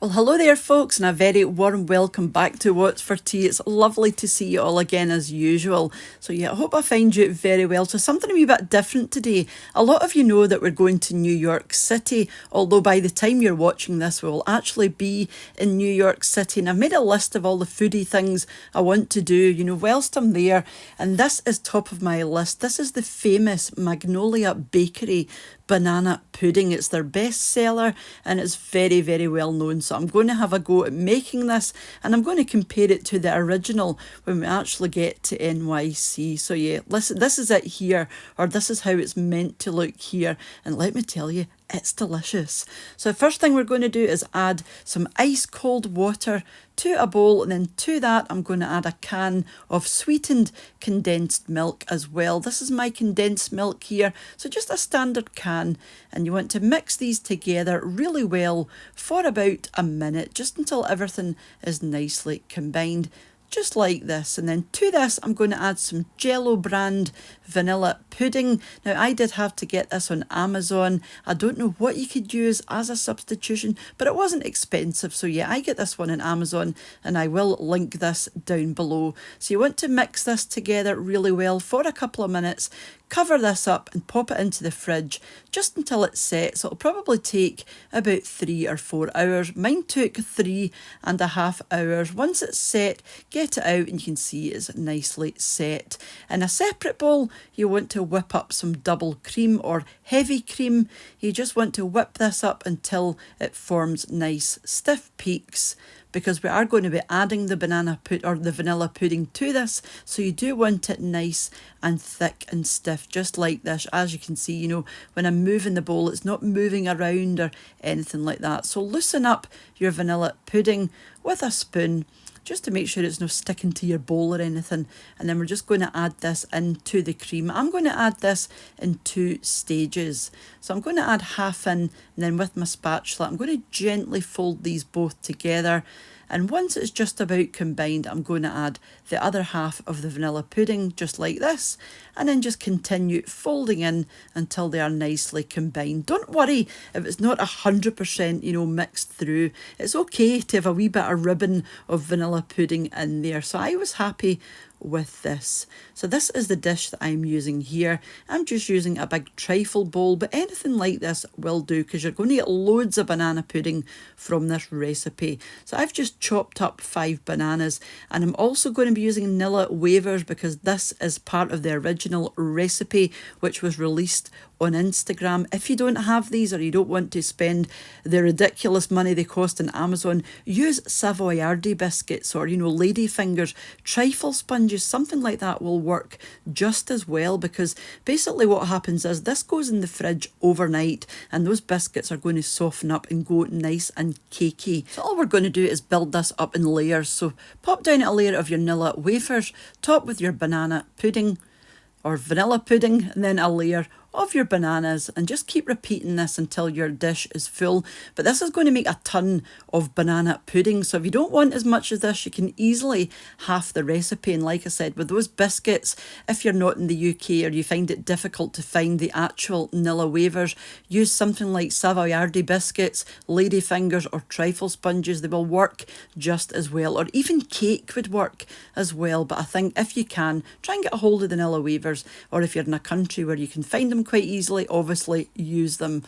Well, hello there folks, and a very warm welcome back to What's for Tea. It's lovely to see you all again as usual. So yeah, I hope I find you very well. So something a wee bit different today. A lot of you know that we're going to New York City, although by the time you're watching this, we will actually be in New York City. And I've made a list of all the foodie things I want to do, whilst I'm there. And this is top of my list. This is the famous Magnolia Bakery banana pudding. It's their best seller and it's very, very well known. So I'm going to have a go at making this and I'm going to compare it to the original when we actually get to NYC. So yeah, listen, this is it here, or this is how it's meant to look here. And let me tell you, it's delicious. So the first thing we're going to do is add some ice cold water to a bowl, and then to that I'm going to add a can of sweetened condensed milk as well. This is my condensed milk here, so just a standard can, and you want to mix these together really well for about a minute, just until everything is nicely combined. Just like this. And then to this I'm going to add some Jello brand vanilla pudding. Now I did have to get this on Amazon. I don't know what you could use as a substitution, but it wasn't expensive. So yeah, I get this one on Amazon and I will link this down below. So you want to mix this together really well for a couple of minutes. Cover this up and pop it into the fridge just until it's set. So it'll probably take about 3 or 4 hours. Mine took 3.5 hours. Once it's set, get it out and you can see it's nicely set. In a separate bowl, you want to whip up some double cream or heavy cream. You just want to whip this up until it forms nice stiff peaks, because we are going to be adding the the vanilla pudding to this. So you do want it nice and thick and stiff, just like this. As you can see, when I'm moving the bowl, it's not moving around or anything like that. So loosen up your vanilla pudding with a spoon, just to make sure it's not sticking to your bowl or anything. And then we're just going to add this into the cream. I'm going to add this in 2 stages. So I'm going to add half in, and then with my spatula, I'm going to gently fold these both together. And once it's just about combined, I'm going to add the other half of the vanilla pudding, just like this, and then just continue folding in until they are nicely combined. Don't worry if it's not 100%, mixed through. It's okay to have a wee bit of ribbon of vanilla pudding in there. So I was happy with this. So this is the dish that I'm using here. I'm just using a big trifle bowl, but anything like this will do, because you're going to get loads of banana pudding from this recipe. So I've just chopped up 5 bananas, and I'm also going to be using Nilla wafers because this is part of the original recipe which was released on Instagram. If you don't have these, or you don't want to spend the ridiculous money they cost on Amazon, use Savoiardi biscuits or lady fingers, trifle sponges, something like that will work just as well, because basically what happens is this goes in the fridge overnight and those biscuits are going to soften up and go nice and cakey. So all we're going to do is build this up in layers. So pop down a layer of your Nilla wafers, top with your banana pudding or vanilla pudding, and then a layer of your bananas, and just keep repeating this until your dish is full. But this is going to make a ton of banana pudding, so if you don't want as much as this, you can easily half the recipe. And like I said, with those biscuits, if you're not in the UK or you find it difficult to find the actual Nilla wafers, use something like Savoiardi biscuits, lady fingers or trifle sponges. They will work just as well, or even cake would work as well. But I think if you can, try and get a hold of the Nilla wafers, or if you're in a country where you can find them quite easily, obviously use them.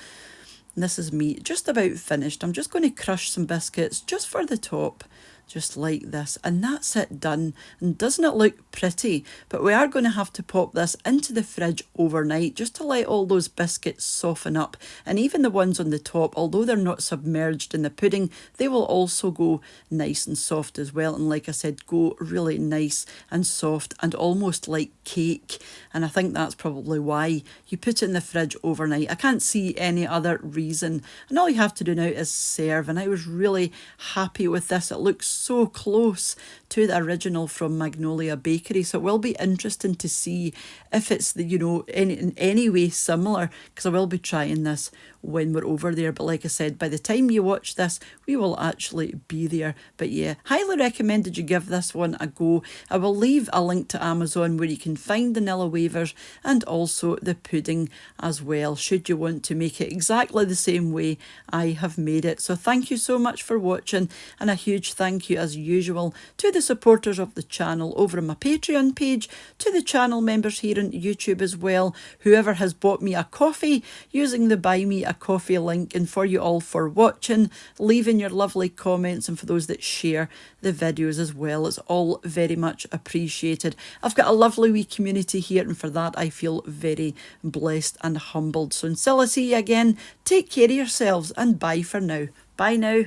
And this is me just about finished. I'm just going to crush some biscuits just for the top, just like this, and that's it done. And doesn't it look pretty? But we are going to have to pop this into the fridge overnight just to let all those biscuits soften up, and even the ones on the top, although they're not submerged in the pudding, they will also go nice and soft as well. And like I said, go really nice and soft and almost like cake. And I think that's probably why you put it in the fridge overnight. I can't see any other reason. And all you have to do now is serve, and I was really happy with this. It looks so close to the original from Magnolia Bakery, so it will be interesting to see if it's in any way similar, because I will be trying this when we're over there. But like I said, by the time you watch this, we will actually be there. But yeah, highly recommended you give this one a go. I will leave a link to Amazon where you can find the Nilla wafers and also the pudding as well, should you want to make it exactly the same way I have made it. So thank you so much for watching, and a huge thank you as usual to the supporters of the channel over on my Patreon page, to the channel members here on YouTube as well, whoever has bought me a coffee using the Buy Me a Coffee link, and for you all for watching, leaving your lovely comments, and for those that share the videos as well. It's all very much appreciated. I've got a lovely wee community here, and for that I feel very blessed and humbled. So until I see you again, take care of yourselves and bye for now. Bye now.